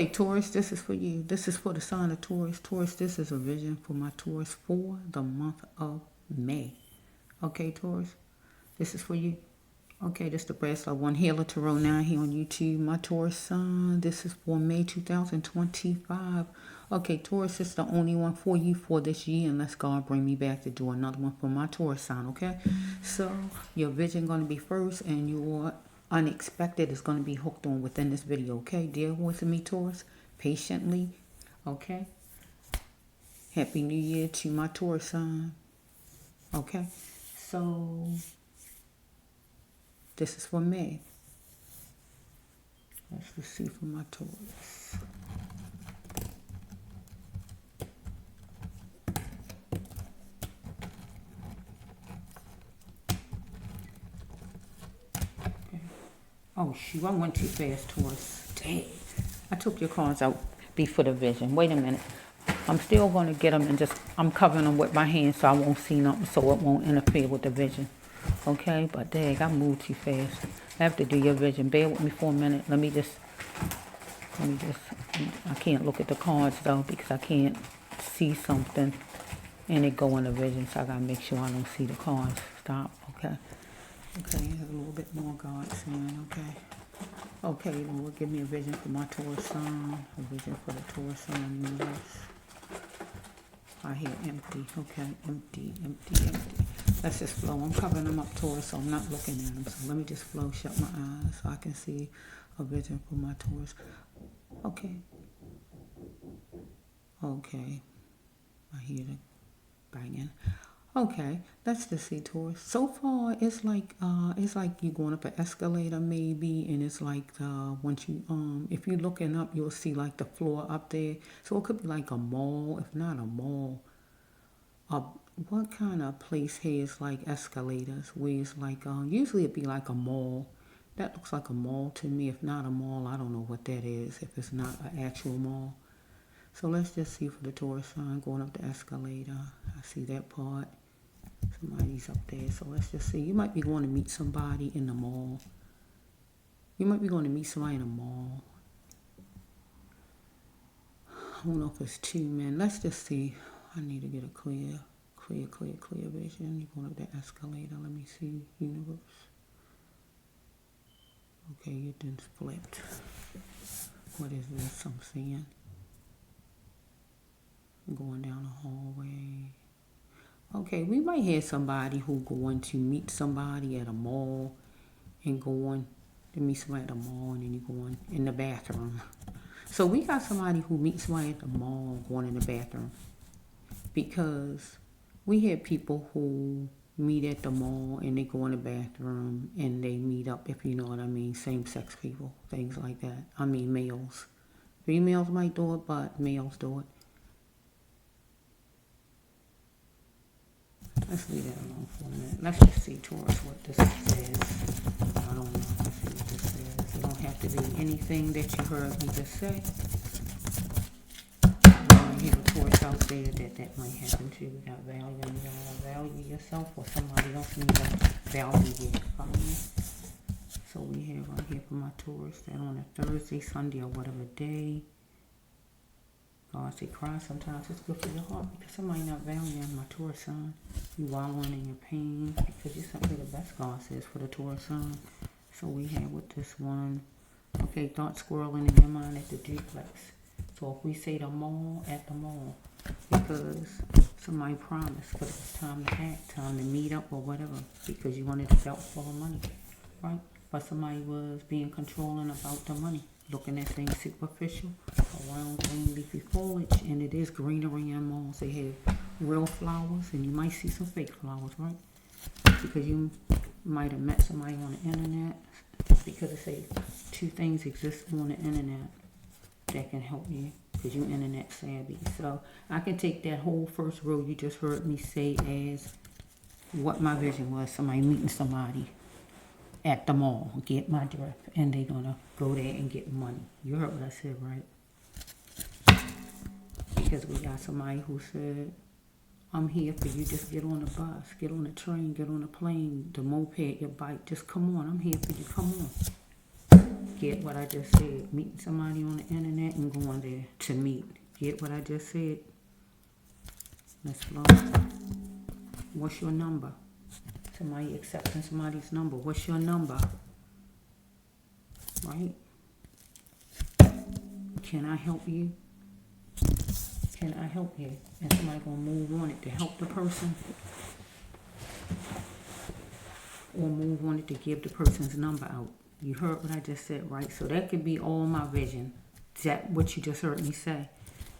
Hey Taurus, this is for you. This is for the sign of Taurus. Taurus, this is a vision for my Taurus for the month of May. Okay, Taurus, this is for you. Okay, this is the Brass Love One Healer Tarot 9 here on YouTube. My Taurus sign, this is for May 2025. Okay, Taurus is the only one for you for this year, unless God bring me back to do another one for my Taurus sign, okay? So, your vision going to be first, and your unexpected is going to be hooked on within this video, okay? Dear with me, Taurus, patiently, okay? Happy New Year to my Taurus sign, okay? So, this is for May. Let's see for my Taurus. Oh shoot, I went too fast, Taurus. Dang. I took your cards out before the vision. Wait a minute. I'm still going to get them and just, I'm covering them with my hand so I won't see nothing, so it won't interfere with the vision. Okay, but dang, I moved too fast. I have to do your vision. Bear with me for a minute. Let me just, I can't look at the cards though because I can't see something and it go in the vision, so I got to make sure I don't see the cards. Stop, okay. Okay, a little bit more God saying, okay. Okay, Lord, give me a vision for my Taurus sign. A vision for the Taurus sign universe. I hear empty. Okay, empty, empty, empty. Let's just flow. I'm covering them up, Taurus, so I'm not looking at them. So let me just flow, shut my eyes so I can see a vision for my Taurus. Okay. Okay. I hear the banging. Okay, let's just see, Taurus. So far, it's like you're going up an escalator maybe, and it's like once you if you're looking up, you'll see like the floor up there. So it could be like a mall, if not a mall. What kind of place has like escalators? Where it's like usually it'd be like a mall. That looks like a mall to me. If not a mall, I don't know what that is. If it's not an actual mall. So let's just see for the Taurus sign going up the escalator. I see that part. Somebody's up there, so let's just see. You might be going to meet somebody in the mall. You might be going to meet somebody in the mall. I don't know if it's two men. Let's just see. I need to get a clear vision. You're going up that escalator. Let me see. Universe. Okay, you didn't flipped. What is this I'm seeing? Going down the hallway. Okay, we might have somebody who going to meet somebody at a mall and going to meet somebody at the mall and then you going in the bathroom. So we got somebody who meets somebody at the mall going in the bathroom because we had people who meet at the mall and they go in the bathroom and they meet up, if you know what I mean, same-sex people, things like that. I mean males. Females might do it, but males do it. Let's leave that alone for a minute. Let's just see, Taurus, what this says. I don't know. Let's see what this says. It don't have to be anything that you heard me just say. You have a Taurus out there that might happen to you without value. You don't value yourself or somebody else needs to value you. Follow me? So we have right here for my Taurus that on a Thursday, Sunday, or whatever day. God say cry sometimes it's good for your heart because somebody not valuing my Taurus sign. You wallowing in your pain because you're simply the best, God says, for the Taurus sign. So we have with this one, okay, thought squirreling in your mind at the duplex. So if we say the mall, at the mall, because somebody promised, but it's time to act, time to meet up or whatever, because you wanted a belt full of money, right? But somebody was being controlling about the money. Looking at things superficial, around green leafy foliage, and it is greenery in malls. They have real flowers, and you might see some fake flowers, right? Because you might have met somebody on the internet, because it says two things exist on the internet that can help you, because you're internet savvy. So I can take that whole first row you just heard me say as what my vision was, somebody meeting somebody at the mall, get my drift, and they're gonna go there and get money. You heard what I said, right? Because we got somebody who said, I'm here for you, just get on the bus, get on the train, get on the plane, the moped, your bike, just come on, I'm here for you, come on. Get what I just said. Meeting somebody on the internet and going there to meet. Get what I just said. Let's flow. What's your number? Somebody accepting somebody's number. What's your number? Right? Can I help you? Can I help you? And somebody gonna move on it to help the person, or move on it to give the person's number out. You heard what I just said, right? So that could be all my vision. Is that what you just heard me say?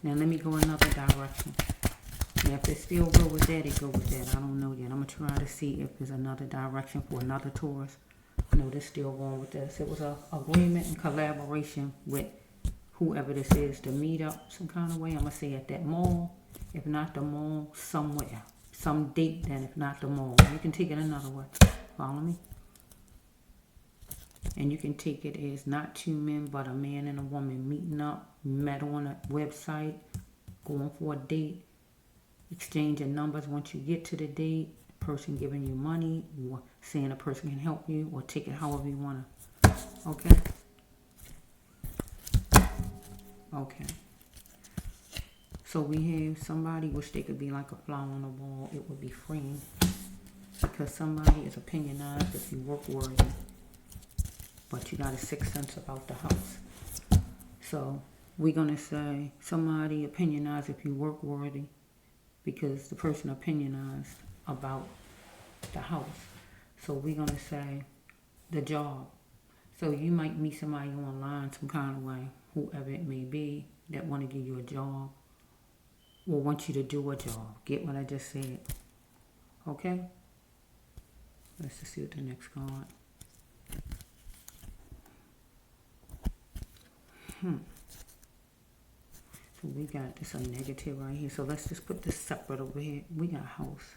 Now let me go another direction. Now if it's still go with that, it go with that. I don't know yet. I'm gonna try to see if there's another direction for another Taurus. No, this still going with this. It was a agreement and collaboration with whoever this is to meet up some kind of way. I'm gonna say at that mall. If not the mall, somewhere. Some date then, if not the mall. You can take it another way. Follow me? And you can take it as not two men, but a man and a woman meeting up, met on a website, going for a date, exchanging numbers once you get to the date, person giving you money, or saying a person can help you, or take it however you want to. Okay? Okay. So we have somebody, wish they could be like a flower on the wall. It would be freeing. Because somebody is opinionized if you work worthy. But you got a sixth sense about the house. So we're going to say somebody opinionized if you work worthy. Because the person opinionized about the house. So we're going to say the job. So you might meet somebody online some kind of way, whoever it may be, that want to give you a job or want you to do a job. Get what I just said? Okay? Let's just see what the next card. So we got this a negative right here. So let's just put this separate over here. We got house.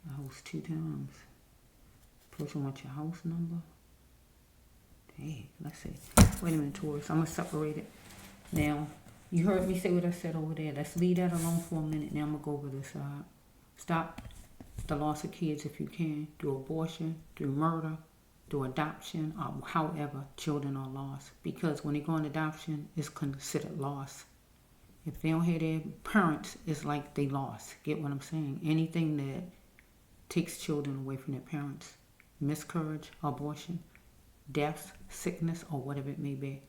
A house 2 times. Person wants your house number. Hey, let's see. Wait a minute, Taurus. I'm going to separate it. Now, you heard me say what I said over there. Let's leave that alone for a minute. Now I'm going to go over this side. Stop the loss of kids if you can. Through abortion, through murder, through adoption, or however children are lost. Because when they go on adoption, it's considered loss. If they don't have their parents, it's like they lost. Get what I'm saying? Anything that takes children away from their parents. Miscarriage, abortion, death, sickness, or whatever it may be.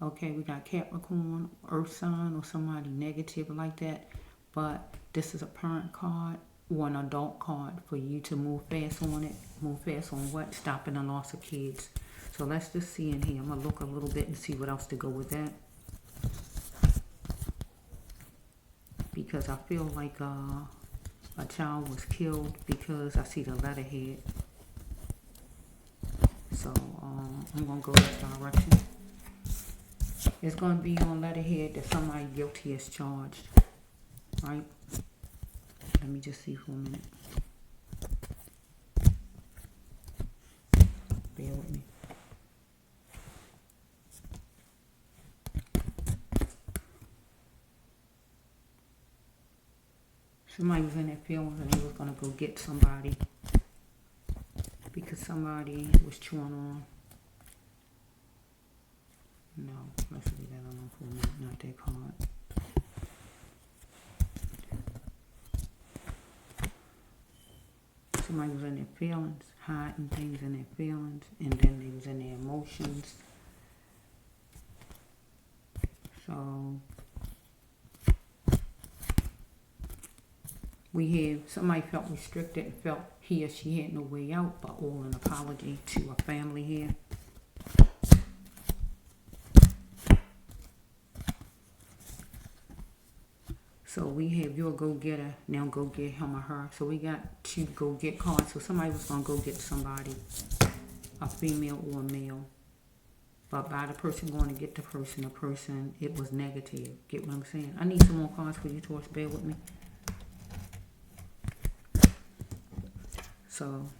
Okay, we got Capricorn, Earth sign, or somebody negative like that. But this is a parent card or an adult card for you to move fast on it. Move fast on what? Stopping the loss of kids. So let's just see in here. I'm going to look a little bit and see what else to go with that. Because I feel like a child was killed because I see the letterhead. So I'm going to go this direction. It's going to be on letterhead that somebody guilty is charged. Right? Let me just see for a minute. Bear with me. Somebody was in their feelings and they was going to go get somebody because somebody was chewing on. No, let's leave that alone for a minute. Not that card. Somebody was in their feelings, hiding things in their feelings, and then they was in their emotions. So we have somebody felt restricted and felt he or she had no way out, but all an apology to a family here. So we have your go-getter, now go get him or her. So we got 2 go-get cards. So somebody was going to go get somebody, a female or a male. But by the person going to get the person, it was negative. Get what I'm saying? I need some more cards for you, Taurus. Bear with me. So,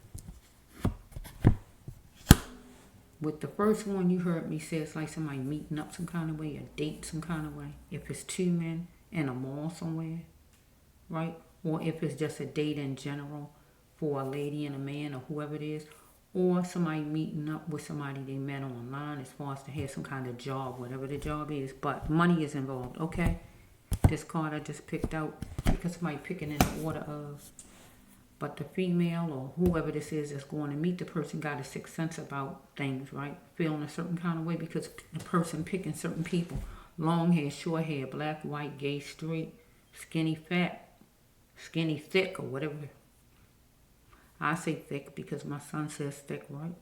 with the first one you heard me say, it's like somebody meeting up some kind of way, a date some kind of way. If it's 2 men in a mall somewhere, right? Or if it's just a date in general for a lady and a man or whoever it is. or somebody meeting up with somebody they met online as far as to have some kind of job, whatever the job is, but money is involved, okay? This card I just picked out because somebody picking in the order of, but the female or whoever this is that's going to meet the person got a sixth sense about things, right? Feeling a certain kind of way because the person picking certain people. Long hair, short hair, black, white, gay, straight, skinny, fat, skinny, thick, or whatever. I say thick because my son says thick, right?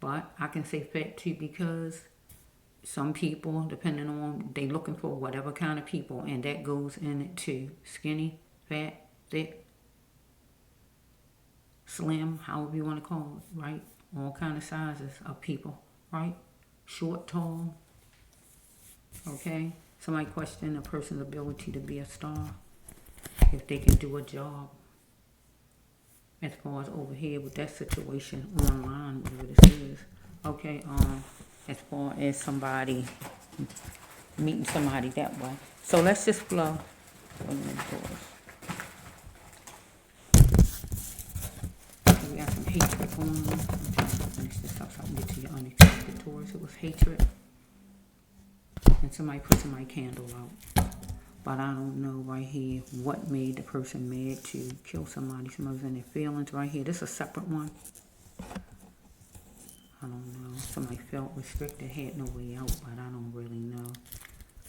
But I can say fat too because some people, depending on, they looking for whatever kind of people, and that goes in it too. Skinny, fat, thick, slim, however you want to call it, right? All kind of sizes of people, right? Short, tall, okay? Somebody question a person's ability to be a star, if they can do a job. As far as over here with that situation online, whatever this is. Okay, as far as somebody meeting somebody that way. So let's just flow. We got some hatred going on. I'm trying to finish this up so I can get to your unexpected Taurus. It was hatred. And somebody put somebody's candle out. But I don't know right here what made the person mad to kill somebody. Somebody's in their feelings right here. This is a separate one. I don't know. Somebody felt restricted, had no way out, but I don't really know.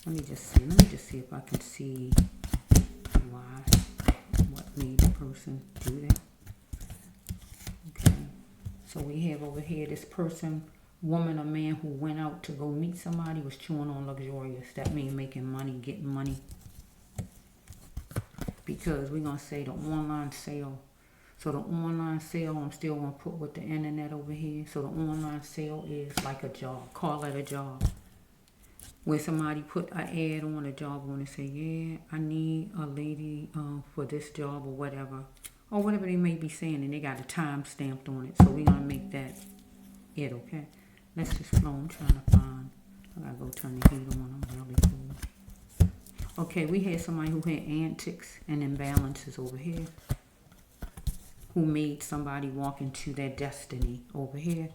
Let me just see. Let me just see if I can see why, what made the person do that. Okay. So we have over here this person, woman or man who went out to go meet somebody, was chewing on luxurious. That means making money, getting money. Because we're going to say the online sale. So the online sale, I'm still going to put with the internet over here. So the online sale is like a job. Call it a job. Where somebody put an ad on a job and say, yeah, I need a lady for this job or whatever. Or whatever they may be saying. And they got a time stamped on it. So we're going to make that it, okay? Let's just flow. I'm trying to find. I got to go turn the heat on. I'm really cool. Okay, we had somebody who had antics and imbalances over here, who made somebody walk into their destiny over here.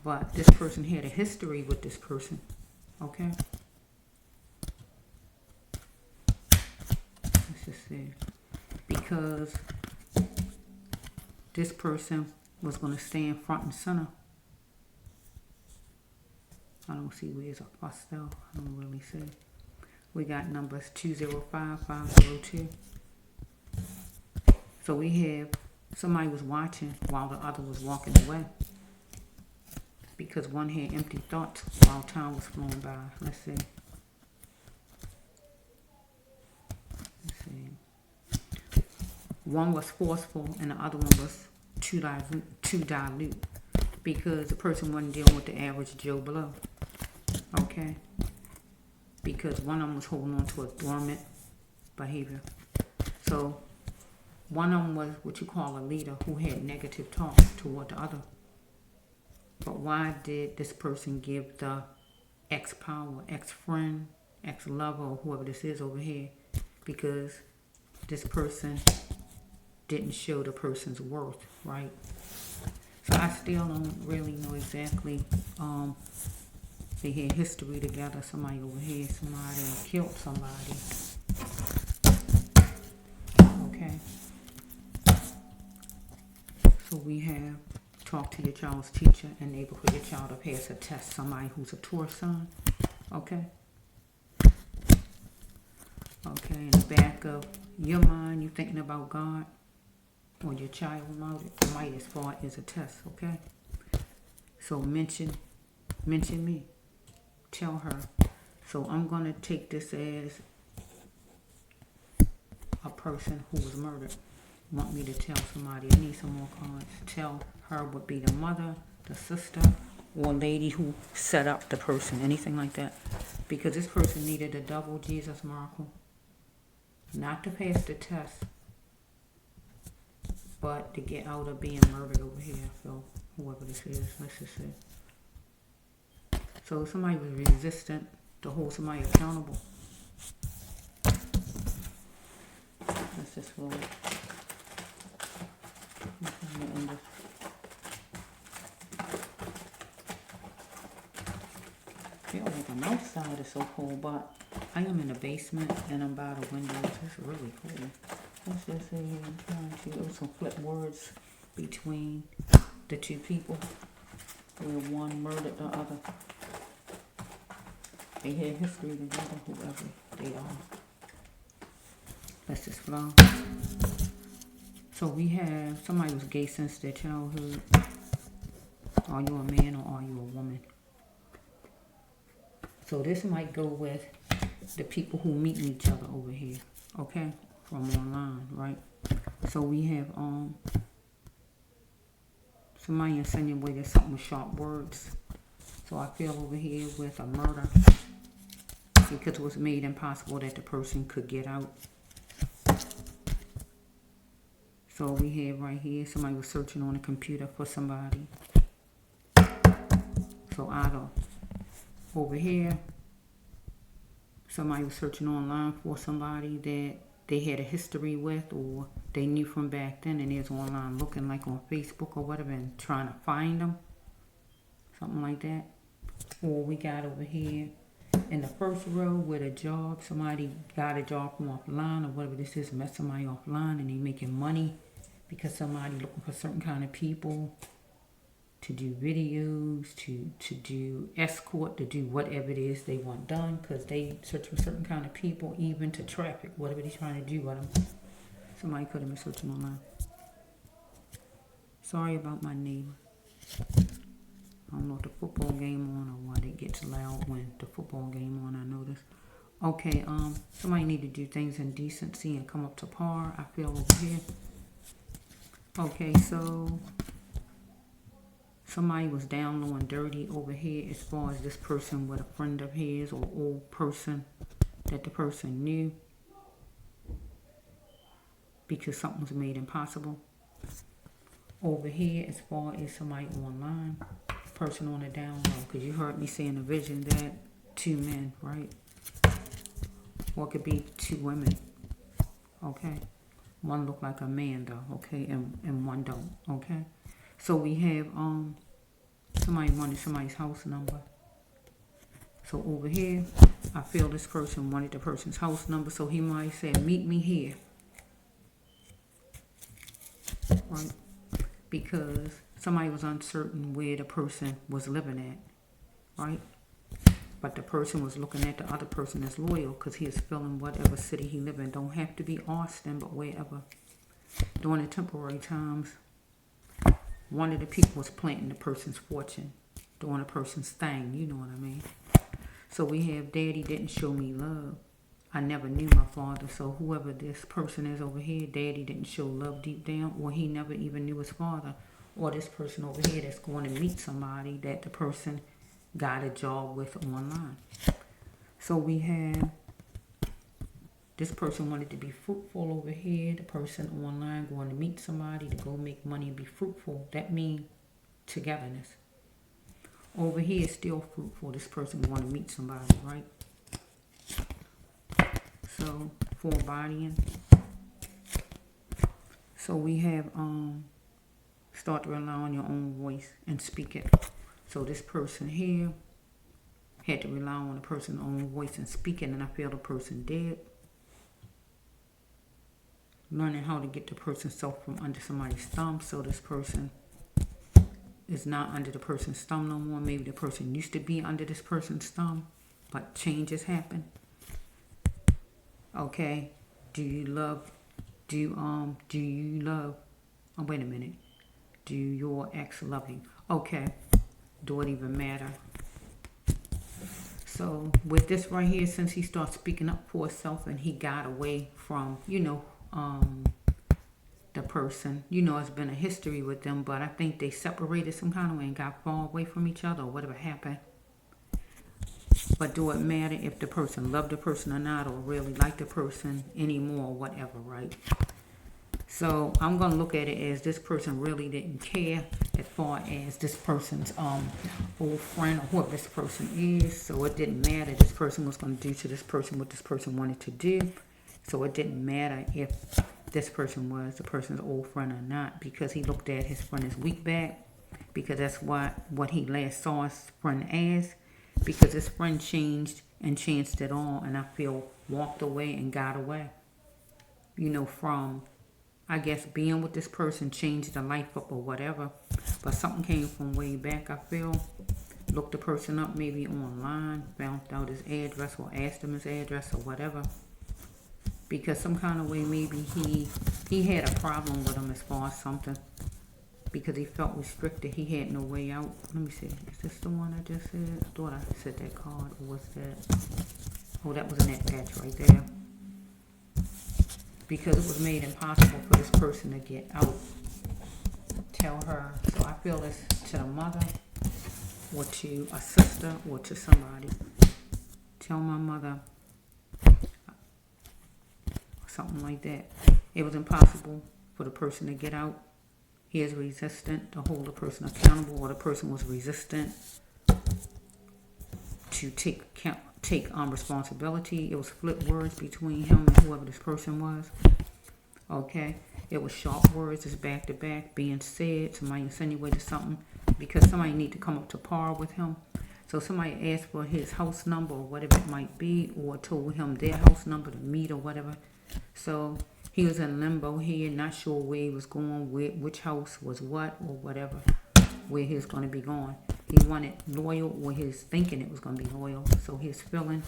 But this person had a history with this person, okay? Let's just see. Because this person was going to stand front and center. I don't see where's a fuss though. I don't really see. We got numbers 205502. So we have somebody was watching while the other was walking away. Because one had empty thoughts while time was flowing by. Let's see. Let's see. One was forceful and the other one was too dilute. Because the person wasn't dealing with the average Joe Blow. Okay? Because one of them was holding on to a dormant behavior. So one of them was what you call a leader who had negative talk toward the other. But why did this person give the ex-power, ex-friend, ex-lover, or whoever this is over here? Because this person didn't show the person's worth, right? So I still don't really know exactly. They had history together. Somebody over here, somebody killed somebody. Okay. So we have talk to your child's teacher, enable for your child to pass a test. Somebody who's a Taurus sign. Okay. Okay. In the back of your mind, you thinking about God or your child might as far as a test. Okay. So mention me. Tell her. So I'm going to take this as a person who was murdered. Want me to tell somebody. I need some more cards. Tell her would be the mother, the sister, or lady who set up the person. Anything like that. Because this person needed a double Jesus miracle. Not to pass the test, but to get out of being murdered over here. So whoever this is, let's just say. So somebody was resistant to hold somebody accountable. Let's just roll it. feel like I'm outside. It's so cold, but I am in the basement and I'm by the windows. It's really cool. What's this here? I'm trying to do some flip words between the two people where one murdered the other. They had history together, whoever they are. Let's just flow. So we have somebody who's gay since their childhood. Are you a man or are you a woman? So this might go with the people who meet each other over here, okay? From online, right? So we have somebody insinuated something with sharp words. So I feel over here with a murder because it was made impossible that the person could get out. So we have right here somebody was searching on a computer for somebody. So either over here somebody was searching online for somebody that they had a history with or they knew from back then, and is online looking like on Facebook or whatever and trying to find them, something like that. Or we got over here in the first row with a job, somebody got a job from offline or whatever this is, met somebody offline and they making money because somebody looking for certain kind of people to do videos, to do escort, to do whatever it is they want done, because they search for certain kind of people, even to traffic, whatever they're trying to do with them. Somebody could have been searching online. Sorry about my neighbor. I don't know if the football game on or what. It gets loud when the football game on, I notice. Okay, somebody need to do things in decency and come up to par, I feel over here. Okay, so somebody was down low and dirty over here as far as this person with a friend of his or old person that the person knew because something was made impossible. Over here as far as somebody online, person on the down low, because you heard me say in the vision that two men, right? Or it could be two women, okay? One look like a man though, okay, and one don't, okay? So we have somebody wanted somebody's house number. So over here, I feel this person wanted the person's house number, so he might say, meet me here. Right? Because somebody was uncertain where the person was living at, right? But the person was looking at the other person as loyal because he is feeling whatever city he live in. Don't have to be Austin, but wherever. During the temporary times, one of the people was planting the person's fortune, doing a person's thing, you know what I mean? So we have daddy didn't show me love. I never knew my father, so whoever this person is over here, daddy didn't show love deep down, or he never even knew his father. Or this person over here that's going to meet somebody that the person got a job with online. So we have this person wanted to be fruitful over here. The person online going to meet somebody to go make money and be fruitful. That means togetherness. Over here is still fruitful. This person want to meet somebody, right? So for bodying. So we have start to rely on your own voice and speak it. So this person here had to rely on the person's own voice and speak it, and I feel the person dead. Learning how to get the person's self from under somebody's thumb, so this person is not under the person's thumb no more. Maybe the person used to be under this person's thumb, but changes happen. Okay, do you love, oh, wait a minute. Do your ex love you? Okay, do it even matter? So with this right here, since he starts speaking up for himself and he got away from, the person, it's been a history with them, but I think they separated some kind of way and got far away from each other or whatever happened. But do it matter if the person loved the person or not, or really liked the person anymore or whatever, right? So I'm going to look at it as this person really didn't care as far as this person's old friend or whoever this person is. So it didn't matter. This person was going to do to this person what this person wanted to do. So it didn't matter if this person was the person's old friend or not, because he looked at his friend as weak back, because that's what he last saw his friend as. because his friend changed and changed it all, and I feel walked away and got away. From, I guess, being with this person changed the life up or whatever. But something came from way back, I feel. Looked the person up maybe online, found out his address or asked him his address or whatever. Because some kind of way maybe he had a problem with him as far as something. Because he felt restricted. He had no way out. Let me see. Is this the one I just said? I thought I said that card. Or was that? Oh, that was in that patch right there. Because it was made impossible for this person to get out. Tell her. So I feel this to the mother, or to a sister, or to somebody. Tell my mother. Something like that. It was impossible for the person to get out. He is resistant to hold the person accountable, or the person was resistant to take responsibility. It was flip words between him and whoever this person was. Okay, it was sharp words. It's back to back being said. Somebody insinuated something because somebody need to come up to par with him. So somebody asked for his house number or whatever it might be, or told him their house number to meet or whatever. So he was in limbo here, not sure where he was going, which house was what or whatever, where he was going to be going. He wanted loyal, or he was thinking it was going to be loyal. So he was feeling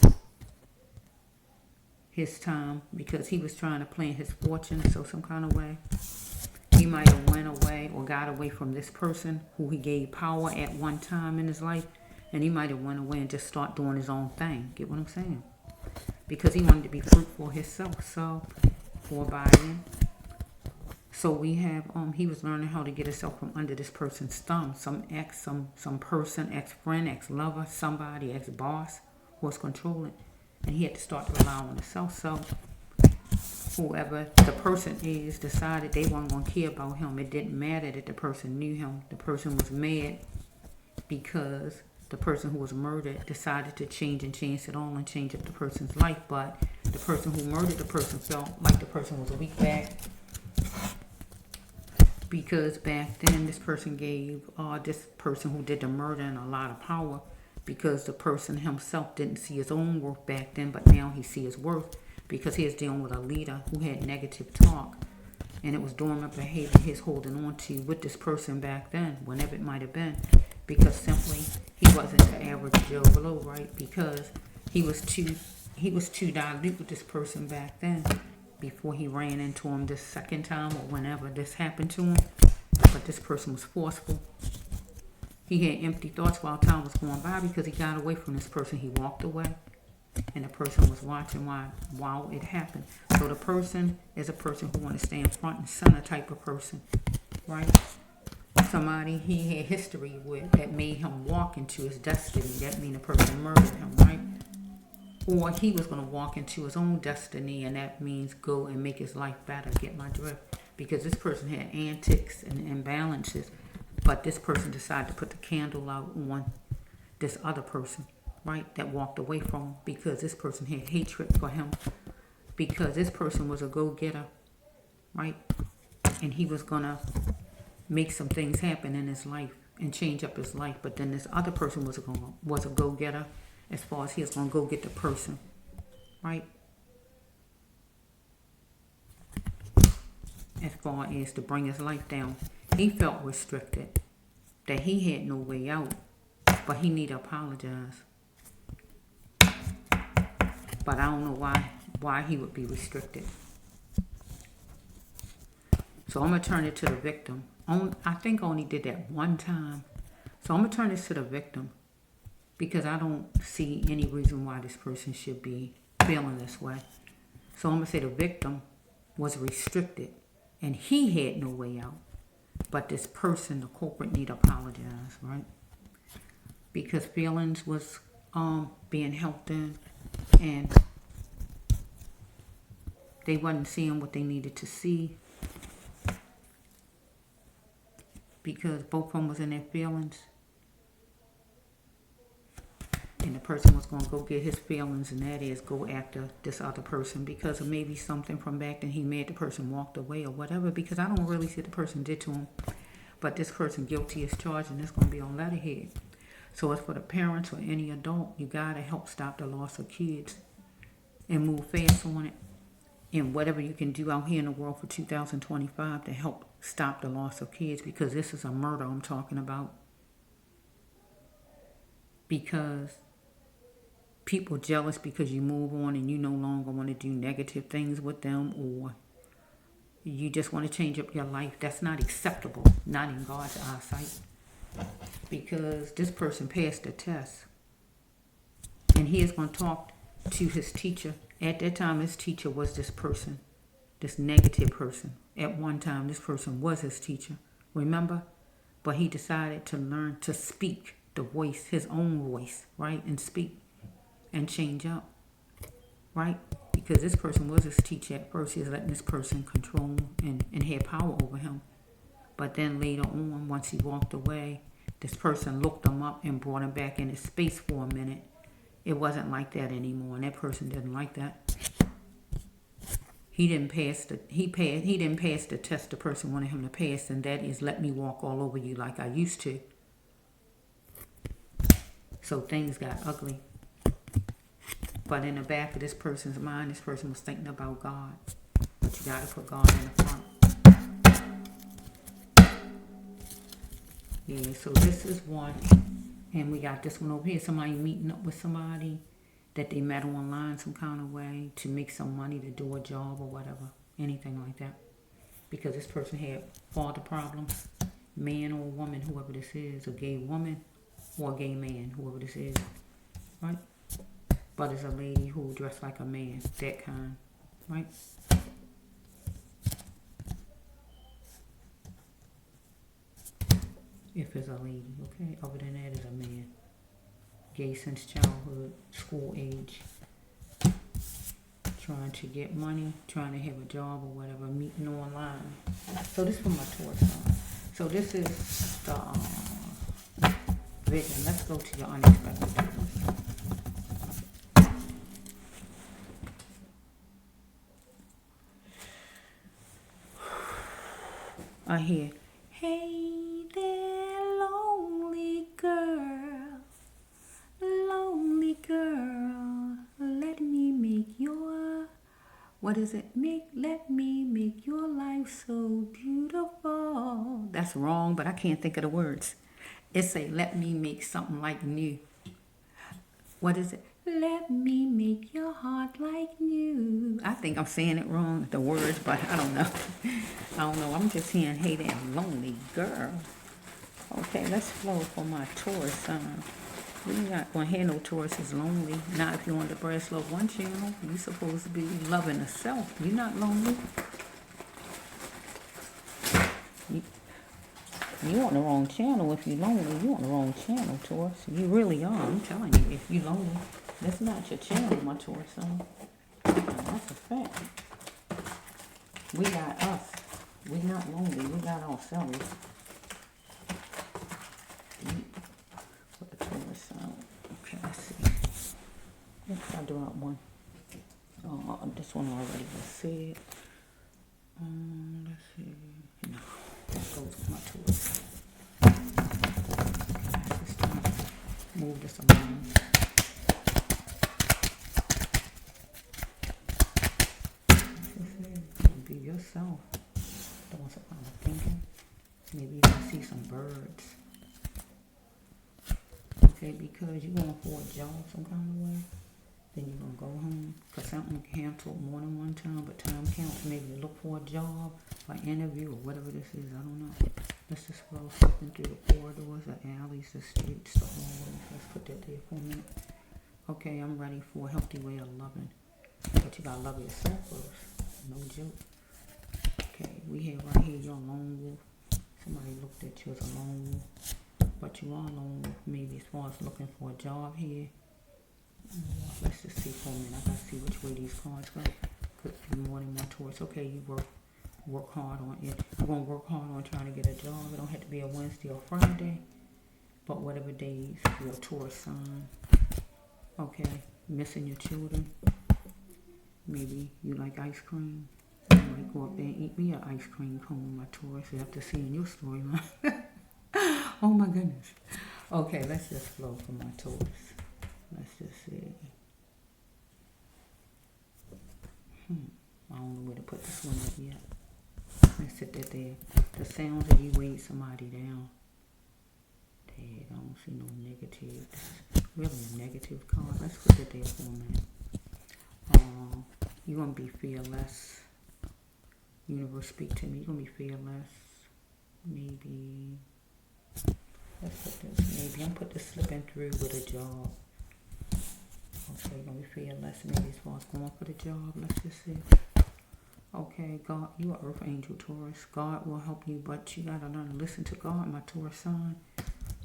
his time because he was trying to plan his fortune. So some kind of way, he might have went away or got away from this person who he gave power at one time in his life. And he might have went away and just start doing his own thing. Get what I'm saying? Because he wanted to be fruitful himself. So, for Biden. So we have, he was learning how to get himself from under this person's thumb. Some ex, some person, ex-friend, ex-lover, somebody, ex-boss was controlling. And he had to start to rely on himself. So whoever the person is decided they weren't going to care about him. It didn't matter that the person knew him. The person was mad because the person who was murdered decided to change it all and change up the person's life. But the person who murdered the person felt like the person was a weak back. Because back then this person gave this person who did the murdering a lot of power. Because the person himself didn't see his own worth back then, but now he sees his worth. Because he was dealing with a leader who had negative talk. And it was dormant behavior he's holding on to with this person back then, whenever it might have been. Because simply he wasn't the average Joe Blow, right? Because he was too dilute with this person back then before he ran into him this second time or whenever this happened to him. But this person was forceful. He had empty thoughts while time was going by because he got away from this person. He walked away. And the person was watching while it happened. So the person is a person who want to stay in front and center type of person, right? Somebody he had history with that made him walk into his destiny. That means the person murdered him, right? Or he was going to walk into his own destiny, and that means go and make his life better. Get my drift? Because this person had antics and imbalances, but this person decided to put the candle out on this other person, right, that walked away from him because this person had hatred for him, because this person was a go-getter, right, and he was going to make some things happen in his life and change up his life. But then this other person was a go-getter as far as he was going to go get the person, right, as far as to bring his life down. He felt restricted, that he had no way out, but he need to apologize. But I don't know why he would be restricted. So I'm going to turn it to the victim. I think I only did that one time. So I'm going to turn this to the victim because I don't see any reason why this person should be feeling this way. So I'm going to say the victim was restricted and he had no way out. But this person, the culprit, need to apologize, right? Because feelings was being helped in, and they wasn't seeing what they needed to see because both of them was in their feelings, and the person was going to go get his feelings, and that is go after this other person because of maybe something from back then he made the person walked away or whatever, because I don't really see what the person did to him. But this person guilty is charged, and it's going to be on letterhead. So it's for the parents or any adult. You got to help stop the loss of kids and move fast on it. And whatever you can do out here in the world for 2025 to help stop the loss of kids, because this is a murder I'm talking about. Because people jealous because you move on and you no longer want to do negative things with them, or you just want to change up your life. That's not acceptable, not in God's eyesight. Because this person passed the test, and he is going to talk to his teacher. At that time, his teacher was this person, this negative person. At one time, this person was his teacher, remember? But he decided to learn to speak the voice, his own voice, right? And speak and change up, right? Because this person was his teacher at first. He was letting this person control and had power over him. But then later on, once he walked away, this person looked him up and brought him back in his space for a minute. It wasn't like that anymore, and that person didn't like that. He didn't pass the test the person wanted him to pass, and that is let me walk all over you like I used to. So things got ugly. But in the back of this person's mind, this person was thinking about God. But you got to put God in the front. Yeah, so this is one. And we got this one over here. Somebody meeting up with somebody that they met online some kind of way to make some money to do a job or whatever. Anything like that. Because this person had father problems. Man or woman, whoever this is. A gay woman or a gay man, whoever this is. Right? But it's a lady who dressed like a man. That kind. Right? If it's a lady, okay? Other than that, it's a man. Gay since childhood, school age. Trying to get money, trying to have a job or whatever, meeting online. So this is for my Taurus sign. So this is the vision. Let's go to your unexpected Taurus. I hear, hey there, lonely girl, let me make your, what is it? Let me make your life so beautiful. That's wrong, but I can't think of the words. It's a let me make something like new. What is it? Let me make your heart like new. I think I'm saying it wrong, the words, but I don't know. I'm just hearing, hey, that lonely girl. Okay, let's flow for my Taurus sign. We're not going to hear no Taurus is lonely. Not if you're on the Breast Love 1 channel. You're supposed to be loving the self. You're not lonely. You on the wrong channel if you're lonely. You on the wrong channel, Taurus. You really are. I'm telling you, if you're lonely. That's not your channel, my Taurus sign. That's a fact. We got us. We're not lonely. We got ourselves. What the Taurus sign. Okay, let's see. Let's try to drop one. Oh, this one already was said. Let's see. No, that goes with my Taurus. Okay, this time move this along. Be yourself. Doing some kind of thinking. Maybe you can see some birds. Okay, because you're going for a job some kind of way. Then you're going to go home. Because something canceled more than one time, but time counts. Maybe you look for a job, or interview, or whatever this is. I don't know. Let's just flow something through the corridors, the alleys, the streets, the hallways. Let's put that there for a minute. Okay, I'm ready for a healthy way of loving. But you got to love yourself first. No joke. Okay, we have right here, you're a lone wolf. Somebody looked at you as a lone wolf. But you are a lone wolf, maybe as far as looking for a job here. Let's just see for a minute. I gotta see which way these cards go. Could be more than one Taurus. Okay, you work hard on it. You're gonna work hard on trying to get a job. It don't have to be a Wednesday or Friday. But whatever days your Taurus sign. Okay, missing your children. Maybe you like ice cream. You might go up there and eat me an ice cream cone, my Taurus, after seeing your storyline. Oh my goodness. Okay, let's just flow for my Taurus. Let's just see. I don't know where to put this one up yet. Let's sit that there. The sounds that you weighed somebody down. Dang, I don't see no negative. Really a negative card. Let's put that there for a minute. You're going to be fearless. Universe, speak to me. You're going to be fearless. Maybe. Let's put this. Maybe I'm put this slipping through with a job. Okay, you're going to be fearless. Maybe as far as going for the job. Let's just see. Okay, God, you are Earth Angel Taurus. God will help you, but you got to learn to listen to God, my Taurus sign.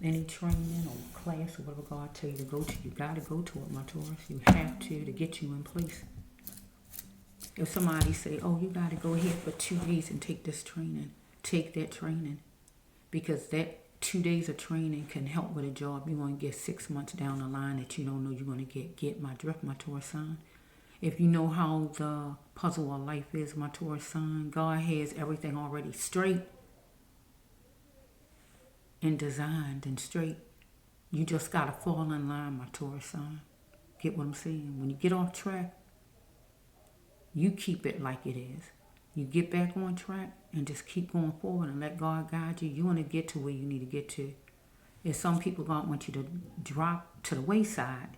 Any training or class or whatever God tell you to go to, you got to go to it, my Taurus. You have to get you in place. If somebody say, oh, you got to go here for 2 days and take this training, take that training. Because that 2 days of training can help with a job you're going to get 6 months down the line that you don't know you're going to get my drift, my Taurus sign. If you know how the puzzle of life is, my Taurus sign, God has everything already straight and designed and straight. You just got to fall in line, my Taurus sign. Get what I'm saying? When you get off track, you keep it like it is. You get back on track and just keep going forward and let God guide you. You want to get to where you need to get to. If some people God want you to drop to the wayside,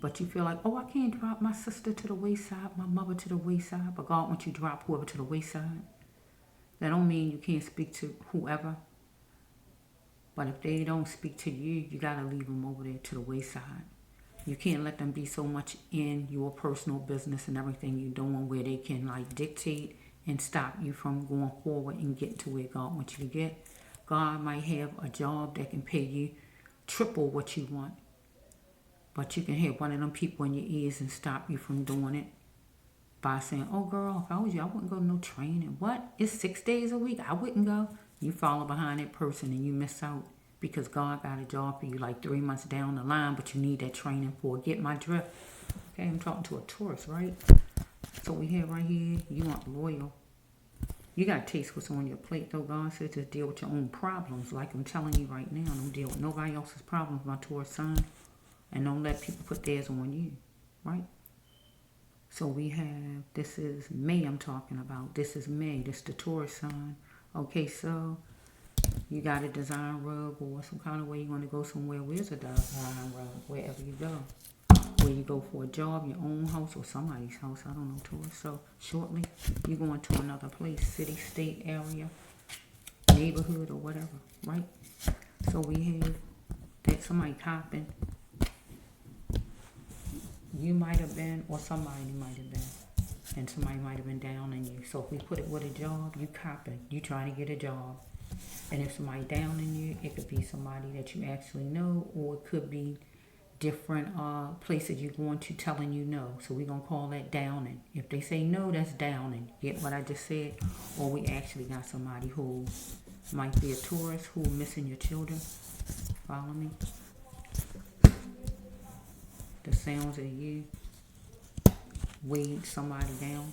but you feel like, oh, I can't drop my sister to the wayside, my mother to the wayside, but God wants you to drop whoever to the wayside. That don't mean you can't speak to whoever. But if they don't speak to you, you got to leave them over there to the wayside. You can't let them be so much in your personal business and everything you're doing where they can like dictate and stop you from going forward and getting to where God wants you to get. God might have a job that can pay you triple what you want. But you can have one of them people in your ears and stop you from doing it by saying, oh girl, if I was you, I wouldn't go to no training. What? It's 6 days a week. I wouldn't go. You follow behind that person and you miss out because God got a job for you like 3 months down the line, but you need that training for it. Get my drift. Okay, I'm talking to a Taurus, right? So we have right here, you want loyal. You got to taste what's on your plate, though. God says to deal with your own problems. Like I'm telling you right now, don't deal with nobody else's problems, my Taurus sign. And don't let people put theirs on you, right? So we have, this is May I'm talking about. This is May. This is the Taurus sign. Okay, so you got a design rug or some kind of way you want to go somewhere. Where's a design rug? Wherever you go. Where you go for a job, your own house or somebody's house. I don't know, Taurus. So shortly, you're going to another place, city, state, area, neighborhood or whatever, right? So we have that somebody copping. You might have been, or somebody might have been, and somebody might have been down on you. So if we put it with a job, you copping, you trying to get a job. And if somebody down on you, it could be somebody that you actually know, or it could be different places you're going to telling you no. So we're going to call that downing. If they say no, that's downing. Get what I just said? Or we actually got somebody who might be a Taurus who missing your children. Follow me? The sounds of you weighed somebody down.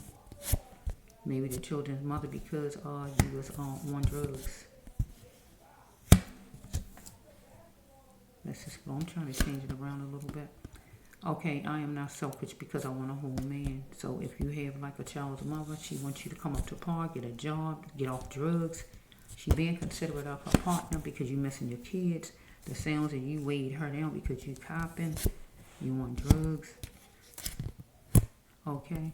Maybe the children's mother because you was on drugs. Let's just go. I'm trying to change it around a little bit. Okay, I am not selfish because I want a whole man. So if you have like a child's mother, she wants you to come up to par, get a job, get off drugs. She being considerate of her partner because you missing your kids. The sounds of you weighed her down because you copping. You want drugs. Okay.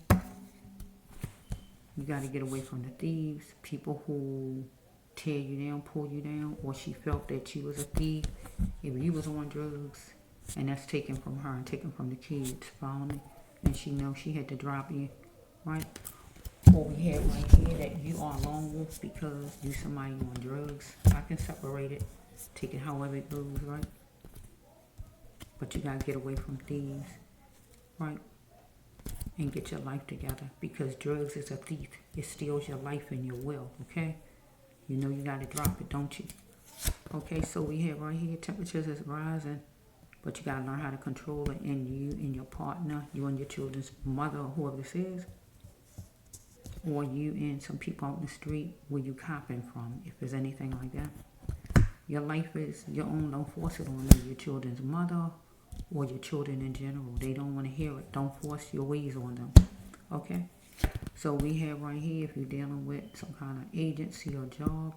You got to get away from the thieves. People who tear you down, pull you down. Or she felt that you was a thief. If you was on drugs. And that's taken from her and taken from the kids. Follow me? And she knows she had to drop you. Right? Or we have right here that you are a lone wolf because you somebody on drugs. I can separate it. Take it however it goes, right? But you got to get away from thieves, right? And get your life together because drugs is a thief. It steals your life and your will, okay? You know you got to drop it, don't you? Okay, so we have right here, temperatures is rising, but you got to learn how to control it in you and your partner, you and your children's mother or whoever this is, or you and some people out in the street where you copping from, if there's anything like that. Your life is your own. Don't force it on them. Your children's mother or your children in general. They don't want to hear it. Don't force your ways on them. Okay? So we have right here, if you're dealing with some kind of agency or job,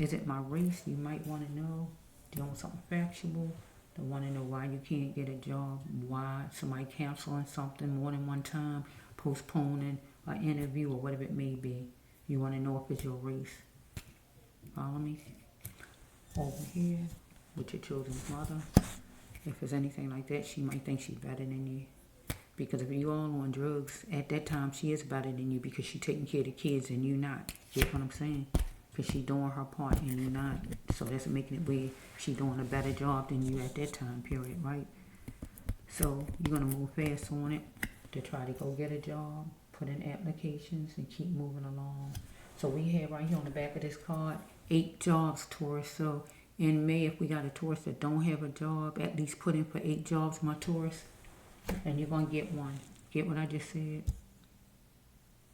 is it my race? You might want to know. Dealing with something factual. They want to know why you can't get a job. Why somebody canceling something more than one time. Postponing an interview or whatever it may be. You want to know if it's your race. Follow me? Over here, with your children's mother. If it's anything like that, she might think she's better than you. Because if you all on drugs, at that time she is better than you because she's taking care of the kids and you not. Get what I'm saying? Because she's doing her part and you not. So that's making it weird. She's doing a better job than you at that time period, right? So you're going to move fast on it to try to go get a job, put in applications and keep moving along. So we have right here on the back of this card, 8 jobs, Taurus. So in May, if we got a Taurus that don't have a job, at least put in for 8 jobs, my Taurus. And you're going to get one. Get what I just said?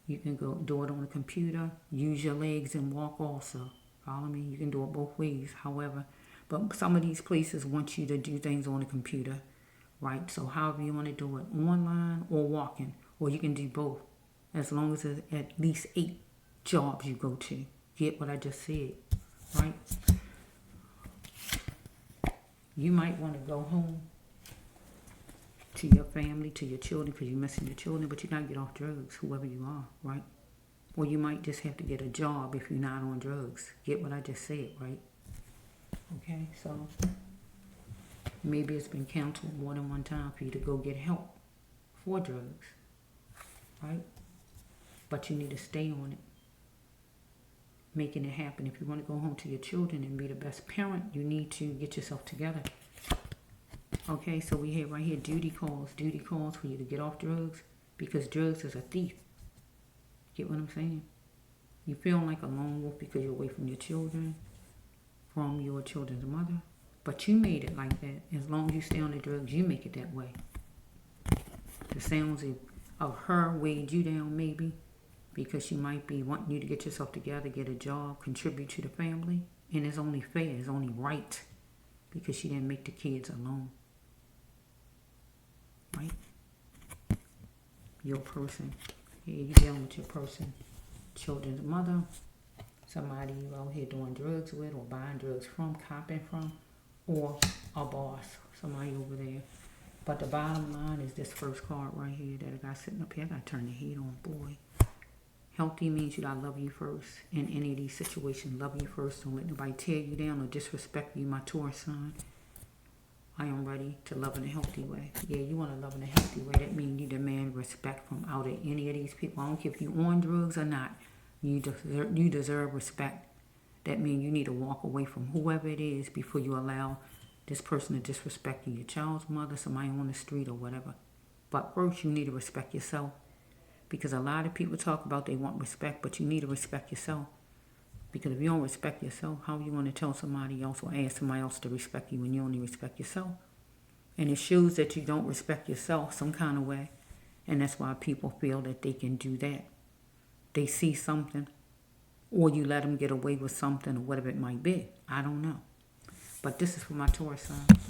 You can go do it on the computer. Use your legs and walk also. Follow me? You can do it both ways. However, but some of these places want you to do things on the computer. Right? So however you want to do it. Online or walking. Or you can do both. As long as it's at least 8 jobs you go to. Get what I just said? Right? You might want to go home to your family, to your children, because you're missing your children, but you got to get off drugs, whoever you are, right? Or you might just have to get a job if you're not on drugs. Get what I just said, right? Okay, so maybe it's been counseled more than one time for you to go get help for drugs, right? But you need to stay on it, making it happen. If you want to go home to your children and be the best parent, you need to get yourself together. Okay, so we have right here duty calls for you to get off drugs because drugs is a thief. Get what I'm saying? You feel like a lone wolf because you're away from your children, from your children's mother, but you made it like that. As long as you stay on the drugs, you make it that way. The sounds of her weighed you down maybe because she might be wanting you to get yourself together, get a job, contribute to the family, and it's only fair, it's only right because she didn't make the kids alone. Right? Your person. Here you're dealing with your person. Children's mother. Somebody you out here doing drugs with or buying drugs from, copping from. Or a boss. Somebody over there. But the bottom line is this first card right here that I got sitting up here. I got to turn the heat on, boy. Healthy means you gotta love you first. In any of these situations, love you first. Don't let nobody tear you down or disrespect you, my Taurus sign. I am ready to love in a healthy way. Yeah, you want to love in a healthy way. That means you demand respect from out of any of these people. I don't care if you're on drugs or not. You deserve respect. That means you need to walk away from whoever it is before you allow this person to disrespect you. Your child's mother, somebody on the street or whatever. But first you need to respect yourself. Because a lot of people talk about they want respect, but you need to respect yourself. Because if you don't respect yourself, how are you going to tell somebody else or ask somebody else to respect you when you only respect yourself? And it shows that you don't respect yourself some kind of way. And that's why people feel that they can do that. They see something, or you let them get away with something or whatever it might be. I don't know. But this is for my Taurus sign.